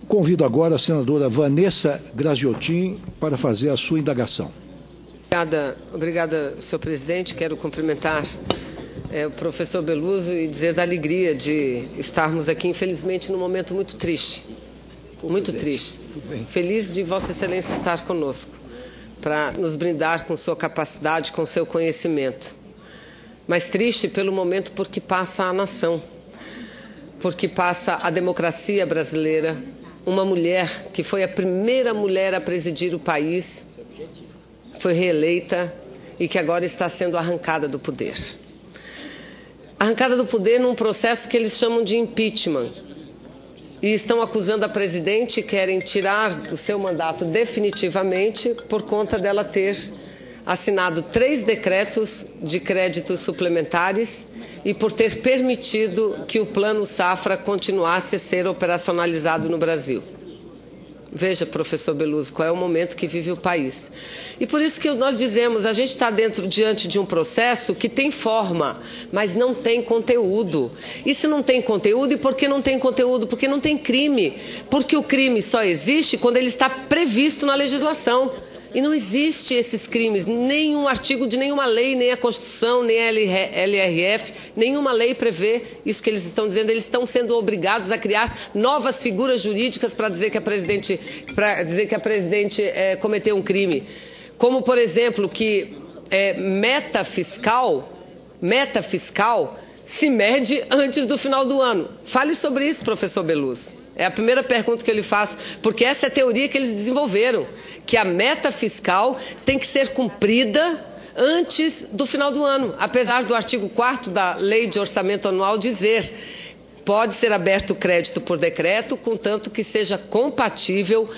Convido agora a senadora Vanessa Graziotin para fazer a sua indagação. Obrigada, senhor presidente. Quero cumprimentar o professor Beluso e dizer da alegria de estarmos aqui, infelizmente, num momento muito triste. Muito triste. Feliz de Vossa Excelência estar conosco, para nos brindar com sua capacidade, com seu conhecimento. Mas triste pelo momento porque passa a nação, porque passa a democracia brasileira, uma mulher que foi a primeira mulher a presidir o país, foi reeleita e que agora está sendo arrancada do poder. Arrancada do poder num processo que eles chamam de impeachment. E estão acusando a presidente e querem tirar o seu mandato definitivamente por conta dela ter assinado 3 decretos de créditos suplementares e por ter permitido que o Plano Safra continuasse a ser operacionalizado no Brasil. Veja, professor Beluso, qual é o momento que vive o país. E por isso que nós dizemos, a gente está diante de um processo que tem forma, mas não tem conteúdo. E se não tem conteúdo, e por que não tem conteúdo? Porque não tem crime. Porque o crime só existe quando ele está previsto na legislação. E não existe esses crimes, nenhum artigo de nenhuma lei, nem a Constituição, nem a LRF, nenhuma lei prevê isso que eles estão dizendo. Eles estão sendo obrigados a criar novas figuras jurídicas para dizer que a presidente, cometeu um crime. Como, por exemplo, que meta fiscal se mede antes do final do ano. Fale sobre isso, professor Beluso. É a primeira pergunta que eu lhe faço, porque essa é a teoria que eles desenvolveram, que a meta fiscal tem que ser cumprida antes do final do ano, apesar do artigo 4º da Lei de Orçamento Anual dizer pode ser aberto crédito por decreto, contanto que seja compatível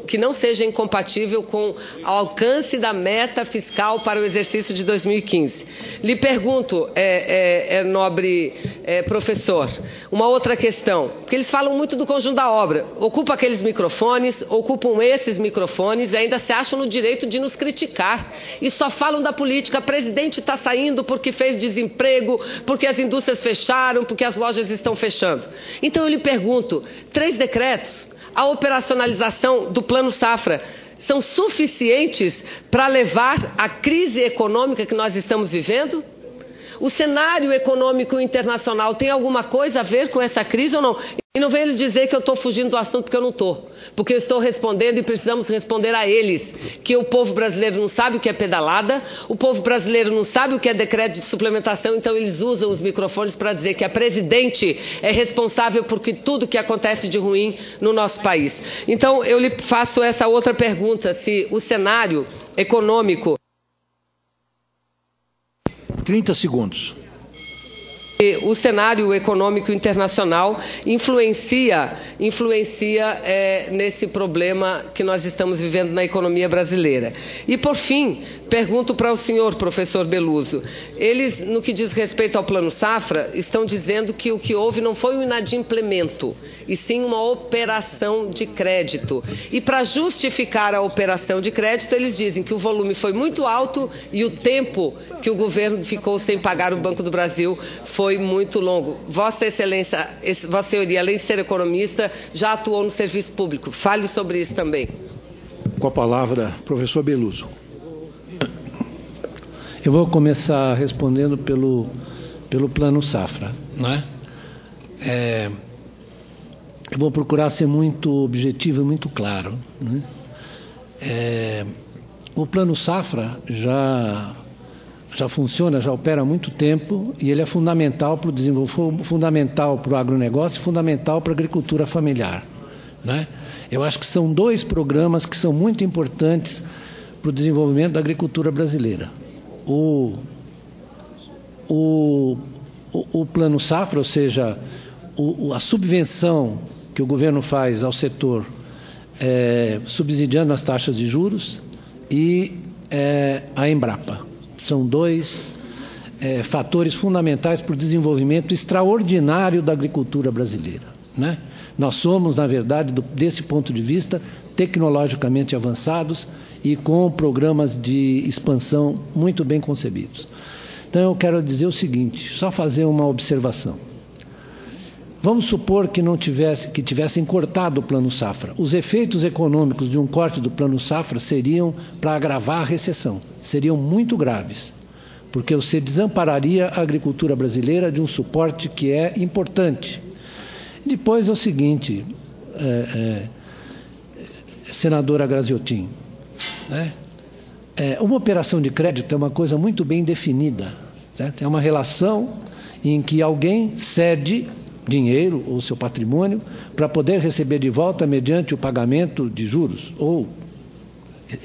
que não seja incompatível com o alcance da meta fiscal para o exercício de 2015. Lhe pergunto, nobre professor, uma outra questão, porque eles falam muito do conjunto da obra, ocupam aqueles microfones, ocupam esses microfones e ainda se acham no direito de nos criticar e só falam da política. O presidente está saindo porque fez desemprego, porque as indústrias fecharam, porque as lojas estão fechando. Então eu lhe pergunto, 3 decretos, a operacionalização do Plano Safra são suficientes para levar à crise econômica que nós estamos vivendo? O cenário econômico internacional tem alguma coisa a ver com essa crise ou não? E não vem eles dizer que eu estou fugindo do assunto, porque eu não estou. Porque eu estou respondendo e precisamos responder a eles. Que o povo brasileiro não sabe o que é pedalada, o povo brasileiro não sabe o que é decreto de suplementação, então eles usam os microfones para dizer que a presidente é responsável por tudo que acontece de ruim no nosso país. Então eu lhe faço essa outra pergunta, se o cenário econômico... 30 segundos. O cenário econômico internacional influencia nesse problema que nós estamos vivendo na economia brasileira. E, por fim, pergunto para o senhor, professor Beluso, eles, no que diz respeito ao Plano Safra, estão dizendo que o que houve não foi um inadimplemento, e sim uma operação de crédito. E, para justificar a operação de crédito, eles dizem que o volume foi muito alto e o tempo que o governo ficou sem pagar o Banco do Brasil foi muito longo. Vossa Excelência, Vossa Senhoria, além de ser economista, já atuou no serviço público. Fale sobre isso também. Com a palavra, professor Beluso. Eu vou começar respondendo pelo Plano Safra, né? Eu vou procurar ser muito objetivo e muito claro, né? O Plano Safra já funciona, já opera há muito tempo e ele é fundamental para o desenvolvimento, fundamental para o agronegócio, fundamental para a agricultura familiar, né? Eu acho que são 2 programas que são muito importantes para o desenvolvimento da agricultura brasileira. O Plano Safra, ou seja, a subvenção que o governo faz ao setor subsidiando as taxas de juros e a Embrapa. São 2 fatores fundamentais para o desenvolvimento extraordinário da agricultura brasileira, né? Nós somos, na verdade, desse ponto de vista, tecnologicamente avançados e com programas de expansão muito bem concebidos. Então, eu quero dizer o seguinte, só fazer uma observação. Vamos supor que tivessem cortado o Plano Safra. Os efeitos econômicos de um corte do Plano Safra seriam para agravar a recessão, seriam muito graves, porque você desampararia a agricultura brasileira de um suporte que é importante. Depois é o seguinte, senadora Graziotin, né? Uma operação de crédito é uma coisa muito bem definida, certo? É uma relação em que alguém cede dinheiro ou seu patrimônio para poder receber de volta mediante o pagamento de juros, ou,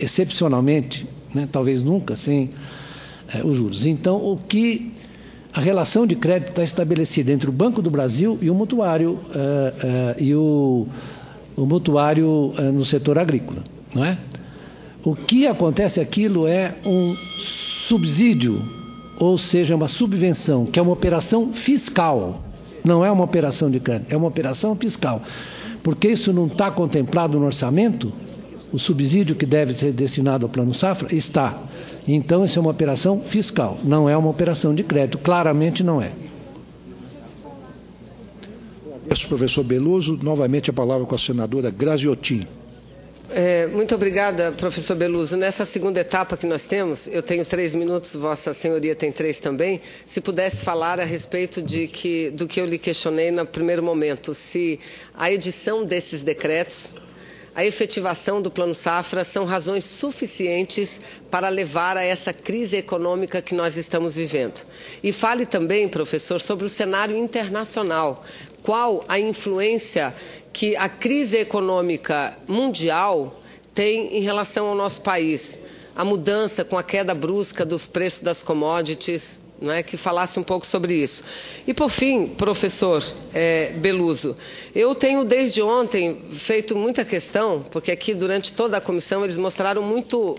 excepcionalmente, né, talvez nunca, sem os juros. Então, a relação de crédito está estabelecida entre o Banco do Brasil e o mutuário, no setor agrícola, não é? O que acontece, aquilo é um subsídio, ou seja, uma subvenção, que é uma operação fiscal. Não é uma operação de crédito, é uma operação fiscal. Porque isso não está contemplado no orçamento, o subsídio que deve ser destinado ao Plano Safra está. Então, isso é uma operação fiscal, não é uma operação de crédito, claramente não é. Professor Beluso, novamente a palavra com a senadora Graziotin. Muito obrigada, professor Beluso. Nessa segunda etapa que nós temos, eu tenho 3 minutos, Vossa Senhoria tem 3 também. Se pudesse falar a respeito do que eu lhe questionei no primeiro momento, se a edição desses decretos, a efetivação do Plano Safra são razões suficientes para levar a essa crise econômica que nós estamos vivendo. E fale também, professor, sobre o cenário internacional. Qual a influência que a crise econômica mundial tem em relação ao nosso país? A mudança com a queda brusca do preço das commodities, não é? Que falasse um pouco sobre isso. E, por fim, professor Beluso, eu tenho desde ontem feito muita questão, porque aqui durante toda a comissão eles mostraram muito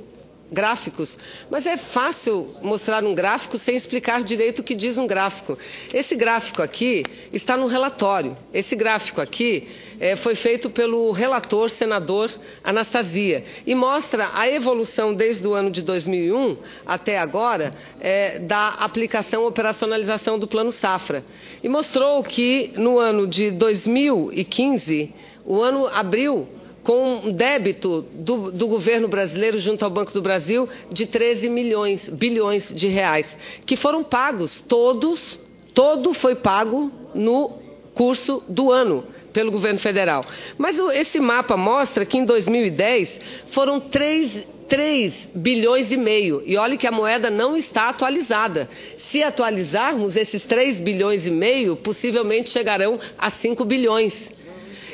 gráficos, mas é fácil mostrar um gráfico sem explicar direito o que diz um gráfico. Esse gráfico aqui está no relatório. Esse gráfico aqui foi feito pelo relator, senador Anastasia, e mostra a evolução desde o ano de 2001 até agora da aplicação e operacionalização do Plano Safra. E mostrou que no ano de 2015, o ano abriu com um débito do governo brasileiro junto ao Banco do Brasil de 13 bilhões de reais, que foram pagos, todo foi pago no curso do ano pelo governo federal. Mas esse mapa mostra que em 2010 foram 3,5 bilhões, e olhe que a moeda não está atualizada. Se atualizarmos, esses 3,5 bilhões, possivelmente chegarão a 5 bilhões.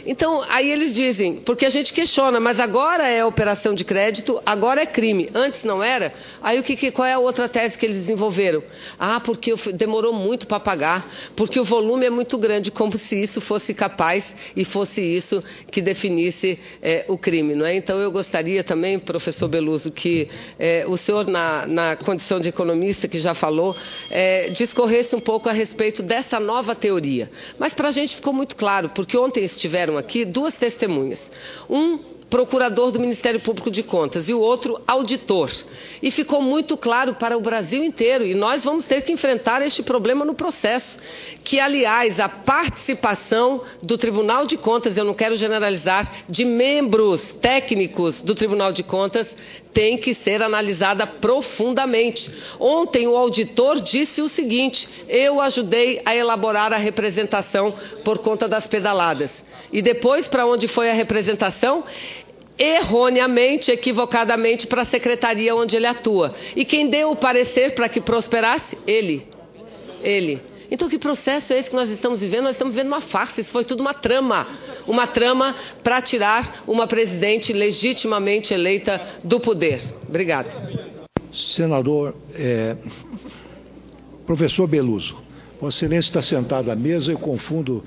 Então, aí eles dizem, porque a gente questiona, mas agora é operação de crédito, agora é crime, antes não era? Aí qual é a outra tese que eles desenvolveram? Ah, porque demorou muito para pagar, porque o volume é muito grande, como se isso fosse capaz e fosse isso que definisse o crime, não é? Então, eu gostaria também, professor Beluso, que o senhor, na condição de economista que já falou, discorresse um pouco a respeito dessa nova teoria. Mas para a gente ficou muito claro, porque ontem estiveram aqui 2 testemunhas, um procurador do Ministério Público de Contas e o outro auditor, e ficou muito claro para o Brasil inteiro, e nós vamos ter que enfrentar este problema no processo, que aliás a participação do Tribunal de Contas, eu não quero generalizar, de membros técnicos do Tribunal de Contas tem que ser analisada profundamente. Ontem o auditor disse o seguinte: eu ajudei a elaborar a representação por conta das pedaladas. E depois, para onde foi a representação? Erroneamente, equivocadamente, para a secretaria onde ele atua. E quem deu o parecer para que prosperasse? Ele. Então, que processo é esse que nós estamos vivendo? Nós estamos vivendo uma farsa, isso foi tudo uma trama para tirar uma presidente legitimamente eleita do poder. Obrigada. Senador, professor Beluso, Vossa Excelência está sentado à mesa, eu confundo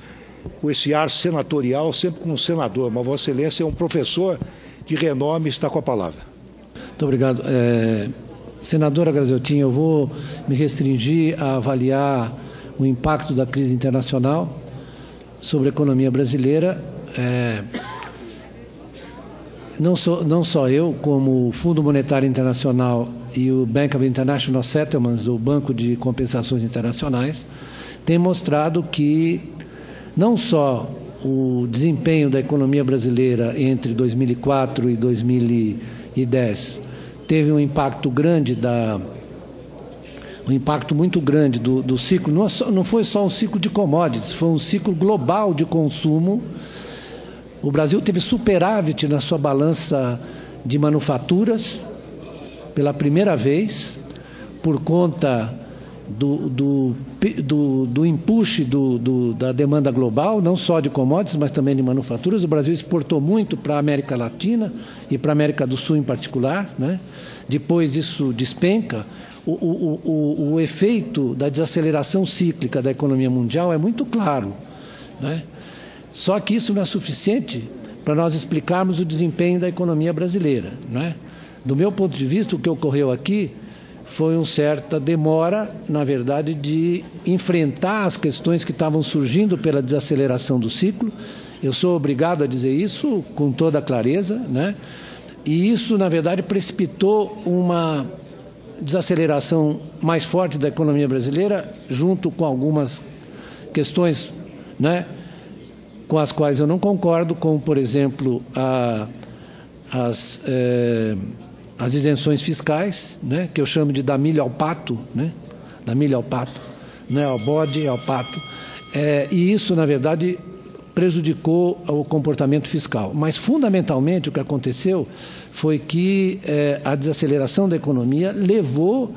com esse ar senatorial sempre com um senador, mas Vossa Excelência é um professor de renome, está com a palavra. Muito obrigado. Senadora Graziotin, eu vou me restringir a avaliar o impacto da crise internacional sobre a economia brasileira. Não só eu, como o Fundo Monetário Internacional e o Bank of International Settlements, o Banco de Compensações Internacionais, têm mostrado que não só o desempenho da economia brasileira entre 2004 e 2010 teve um impacto muito grande do ciclo, não foi só um ciclo de commodities, foi um ciclo global de consumo. O Brasil teve superávit na sua balança de manufaturas pela primeira vez, por conta do empuxe da demanda global, não só de commodities, mas também de manufaturas. O Brasil exportou muito para a América Latina e para a América do Sul em particular, né? Depois isso despenca. O efeito da desaceleração cíclica da economia mundial é muito claro, né? Só que isso não é suficiente para nós explicarmos o desempenho da economia brasileira, né? Do meu ponto de vista, o que ocorreu aqui foi uma certa demora, na verdade, de enfrentar as questões que estavam surgindo pela desaceleração do ciclo. Eu sou obrigado a dizer isso com toda clareza, né? E isso, na verdade, precipitou uma desaceleração mais forte da economia brasileira, junto com algumas questões, né, com as quais eu não concordo, como, por exemplo, as isenções fiscais, né, que eu chamo de da milho ao pato, né, da milho ao pato, não é ao bode, é ao pato, e isso, na verdade, prejudicou o comportamento fiscal. Mas, fundamentalmente, o que aconteceu foi que a desaceleração da economia levou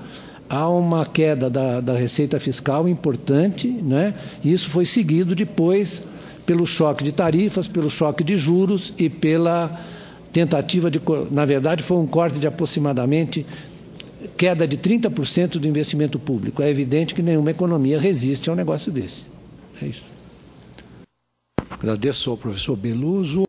a uma queda da receita fiscal importante, né, e isso foi seguido depois pelo choque de tarifas, pelo choque de juros e pela tentativa de... Na verdade, foi um corte de aproximadamente queda de 30% do investimento público. É evidente que nenhuma economia resiste a um negócio desse. É isso. Agradeço ao professor Beluso.